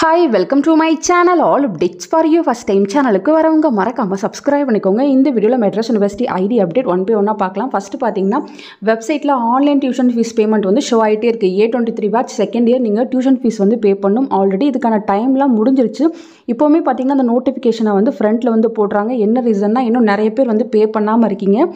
Hi, welcome to my channel. All updates for you. First time channel ku varavanga marakama subscribe பண்ணிக்கோங்க. இந்த வீடியோல Madras university ID update 1 by 1 பார்க்கலாம். First பாத்தீங்கன்னா வெப்சைட்ல online tuition fees payment வந்து show ஆயிட்டே இருக்கு. A23 பேட்ச் செகண்ட் இயர் நீங்க டியூஷன் ஃபீஸ் வந்து பே பண்ணனும். ஆல்ரெடி இதுக்கான டைம்லாம் முடிஞ்சிருச்சு. இப்போமே பாத்தீங்கன்னா அந்த நோட்டிஃபிகேஷனை வந்து ஃப்ரண்ட்ல வந்து போடுறாங்க. என்ன ரீசன்னா இன்னும் நிறைய பேர் வந்து பே பண்ணாம இருக்கீங்க.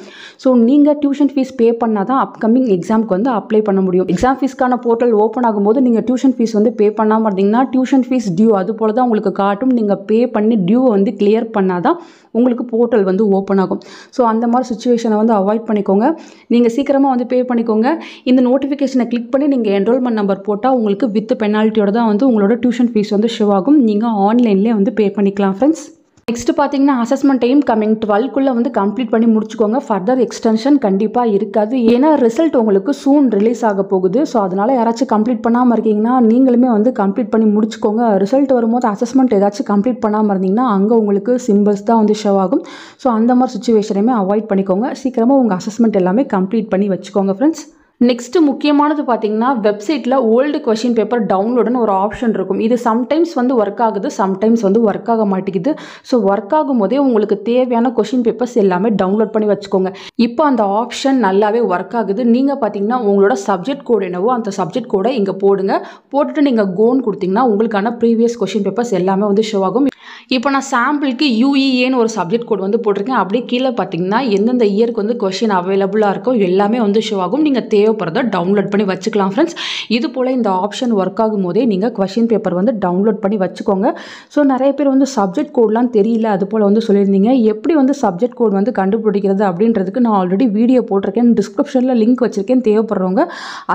சோ நீங்க டியூஷன் ஃபீஸ் பே பண்ணாதான் அப்கமிங் எக்ஸாம்க்கு வந்து அப்ளை பண்ண முடியும். எக்ஸாம் ஃபீஸ்க்கான போர்ட்டல் ஓபன் ஆகும்போது நீங்க டியூஷன் ஃபீஸ் வந்து பே பண்ணாம இருந்தீங்கன்னா டியூஷன் ஃபீஸ் டியூ அது போல தான் உங்களுக்கு காட்டும். நீங்கள் பே பண்ணி டியூவை வந்து கிளியர் பண்ணாதான் உங்களுக்கு போர்ட்டல் வந்து ஓப்பன் ஆகும். ஸோ அந்த மாதிரி சுச்சுவேஷனை வந்து அவாய்ட் பண்ணிக்கோங்க. நீங்கள் சீக்கிரமாக வந்து பே பண்ணிக்கோங்க. இந்த நோட்டிஃபிகேஷனை கிளிக் பண்ணி நீங்கள் என்ரோல்மெண்ட் நம்பர் போட்டால் உங்களுக்கு வித் பெனால்ட்டியோட தான் வந்து உங்களோட டியூஷன் ஃபீஸ் வந்து ஷோ ஆகும். நீங்கள் ஆன்லைன்லேயே வந்து பே பண்ணிக்கலாம் ஃப்ரெண்ட்ஸ். நெக்ஸ்ட் பார்த்தீங்கன்னா அசஸ்மெண்ட் டைம் கமிங் 12க்குள்ளே வந்து கம்ப்ளீட் பண்ணி முடிச்சுக்கோங்க. ஃபர்தர் எக்ஸ்டென்ஷன் கண்டிப்பாக இருக்காது. ஏன்னா ரிசல்ட் உங்களுக்கு சூன் ரிலீஸ் ஆக போகுது. ஸோ அதனால் யாராச்சும் கம்ப்ளீட் பண்ணாமல் இருக்கீங்கன்னா நீங்களுமே வந்து கம்ப்ளீட் பண்ணி முடிச்சுக்கோங்க. ரிசல்ட் வரும்போது அசஸ்மெண்ட் ஏதாச்சும் கம்ப்ளீட் பண்ணாமல் இருந்தீங்கன்னா அங்கே உங்களுக்கு சிம்பிள்ஸ் தான் வந்து ஷோ ஆகும். ஸோ அந்த மாதிரி சுச்சுவேஷனையுமே அவாய்ட் பண்ணிக்கோங்க. சீக்கிரமாக உங்கள் அசஸ்மெண்ட் எல்லாமே கம்ப்ளீட் பண்ணி வச்சுக்கோங்க ஃப்ரெண்ட்ஸ். நெக்ஸ்ட் முக்கியமானது பார்த்தீங்கன்னா வெப்சைட்டில் ஓல்டு கொஷின் பேப்பர் டவுன்லோடுன்னு ஒரு ஆப்ஷன் இருக்கும். இது சம்டைம்ஸ் வந்து ஒர்க் ஆகுது, சம்டைம்ஸ் வந்து ஒர்க் ஆக மாட்டேங்குது. ஸோ ஒர்க் ஆகும் போதே உங்களுக்கு தேவையான கொஷின் பேப்பர்ஸ் எல்லாமே டவுன்லோட் பண்ணி வச்சுக்கோங்க. இப்போ அந்த ஆப்ஷன் நல்லாவே ஒர்க் ஆகுது. நீங்கள் பார்த்தீங்கன்னா உங்களோட சப்ஜெக்ட் கோடு என்னவோ அந்த சப்ஜெக்ட் கோடை இங்கே போடுங்க. போட்டுட்டு நீங்கள் கோன் கொடுத்தீங்கன்னா உங்களுக்கான ப்ரீவியஸ் கொஷின் பேப்பர்ஸ் எல்லாமே வந்து ஷோ ஆகும். இப்போ நான் சாம்பிளுக்கு UEAன்னு ஒரு சப்ஜெக்ட் கோட் வந்து போட்டிருக்கேன். அப்படியே கீழே பார்த்தீங்கன்னா எந்தெந்த இயருக்கு வந்து கொஷின் அவைலபிளாக இருக்கோ எல்லாமே வந்து ஷோ ஆகும். நீங்கள் தேவைப்படுறத டவுன்லோட் பண்ணி வச்சுக்கலாம் ஃப்ரெண்ட்ஸ். இது போல் இந்த ஆப்ஷன் ஒர்க் ஆகும் போதே நீங்கள் கொஷின் பேப்பர் வந்து டவுன்லோட் பண்ணி வச்சுக்கோங்க. ஸோ நிறைய பேர் வந்து சப்ஜெக்ட் கோட்லாம் தெரியல அது போல் வந்து சொல்லியிருந்தீங்க. எப்படி வந்து சப்ஜெக்ட் கோட் வந்து கண்டுபிடிக்கிறது அப்படின்றதுக்கு நான் ஆல்ரெடி வீடியோ போட்டிருக்கேன். டிஸ்கிரிப்ஷனில் லிங்க் வச்சுருக்கேன். தேவைப்படுறவங்க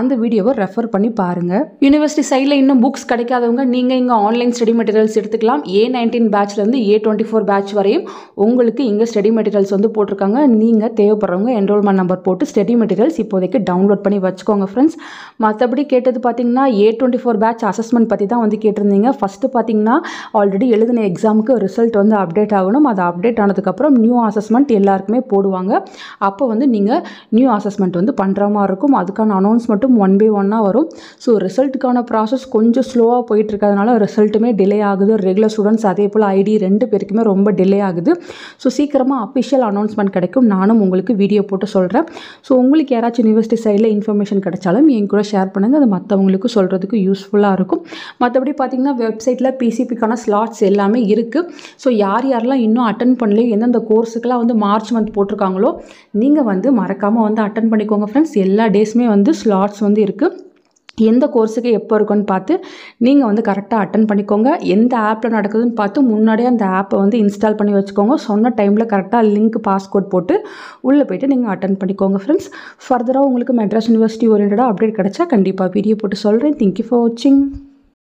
அந்த வீடியோவை ரெஃபர் பண்ணி பாருங்கள். யூனிவர்சிட்டி சைடில் இன்னும் புக்ஸ் கிடைக்காதவங்க நீங்கள் இங்கே ஆன்லைன் ஸ்டடி மெட்டீரியல்ஸ் எடுத்துக்கலாம். A19 பேட்ச்லேருந்து A24 பேட்ச் வரையும் உங்களுக்கு இங்கே ஸ்டடி மெட்டீரியல்ஸ் வந்து போட்டிருக்காங்க. நீங்கள் தேவைப்படுறவங்க என்ரோல்மெண்ட் நம்பர் போட்டு ஸ்டடி மெட்டீரியல்ஸ் இப்போதைக்கு டவுன்லோட் பண்ணி வச்சுக்கோங்க ஃப்ரெண்ட்ஸ். மற்றபடி கேட்டது பார்த்தீங்கன்னா A24 பேட்ச் அசஸ்மெண்ட் பற்றி தான் வந்து கேட்டிருந்தீங்க. ஃபஸ்ட்டு பார்த்தீங்கன்னா ஆல்ரெடி எழுதின எக்ஸாமுக்கு ரிசல்ட் வந்து அப்டேட் ஆகணும். அது அப்டேட் ஆனதுக்கப்புறம் நியூ அசஸ்மெண்ட் எல்லாருக்குமே போடுவாங்க. அப்போ வந்து நீங்கள் நியூ அசஸ்மெண்ட் வந்து பண்ணுற மாதிரி இருக்கும். அதுக்கான அனௌன்ஸ்மெண்ட்டும் 1 by 1 வரும். ஸோ ரிசல்ட்டுக்கான ப்ராசஸ் கொஞ்சம் ஸ்லோவாக போயிட்டு இருக்கிறதுனால ரிசல்ட்டுமே டிலே ஆகுது. ரெகுலர் ஸ்டூடெண்ட்ஸ் அதே போல் ஐடி 2 பேருக்குமே ரொம்ப டிலே ஆகுது. ஸோ சீக்கிரமாக அஃபிஷியல் அனௌன்ஸ்மெண்ட் கிடைக்கும். நானும் உங்களுக்கு வீடியோ போட்டு சொல்கிறேன். ஸோ உங்களுக்கு யாராச்சும் யூனிவர்சிட்டி சைடில் இன்ஃபர்மேஷன் கிடைச்சாலும் என் கூட ஷேர் பண்ணுங்கள். அது மற்றவங்களுக்கு சொல்கிறதுக்கு யூஸ்ஃபுல்லாக இருக்கும். மற்றபடி பார்த்தீங்கன்னா வெப்சைட்டில் PCPக்கான ஸ்லாட்ஸ் எல்லாமே இருக்குது. ஸோ யாரெல்லாம் இன்னும் அட்டன் பண்ணலையோ எந்தெந்த கோர்ஸுக்கெல்லாம் வந்து மார்ச் மந்த் போட்டிருக்காங்களோ நீங்கள் வந்து மறக்காமல் வந்து அட்டன் பண்ணிக்கோங்க ஃப்ரெண்ட்ஸ். எல்லா டேஸுமே வந்து ஸ்லாட்ஸ் வந்து இருக்குது. எந்த கோர்ஸுக்கு எப்போ இருக்குன்னு பார்த்து நீங்கள் வந்து கரெக்டாக அட்டன் பண்ணிக்கோங்க. எந்த ஆப்பில் நடக்குதுன்னு பார்த்து முன்னாடியே அந்த ஆப்பை வந்து இன்ஸ்டால் பண்ணி வச்சுக்கோங்க. சொன்ன டைமில் கரெக்டாக லிங்க் பாஸ்கோட் போட்டு உள்ளே போய்ட்டு நீங்கள் அட்டன் பண்ணிக்கோங்க ஃப்ரெண்ட்ஸ். ஃபர்தராக உங்களுக்கு மெட்ராஸ் யூனிவர்சிட்டி ஓரியன்டாக அப்டேட் கிடச்சா கண்டிப்பாக வீடியோ போட்டு சொல்கிறேன். தேங்க்யூ ஃபார் வாட்சிங்.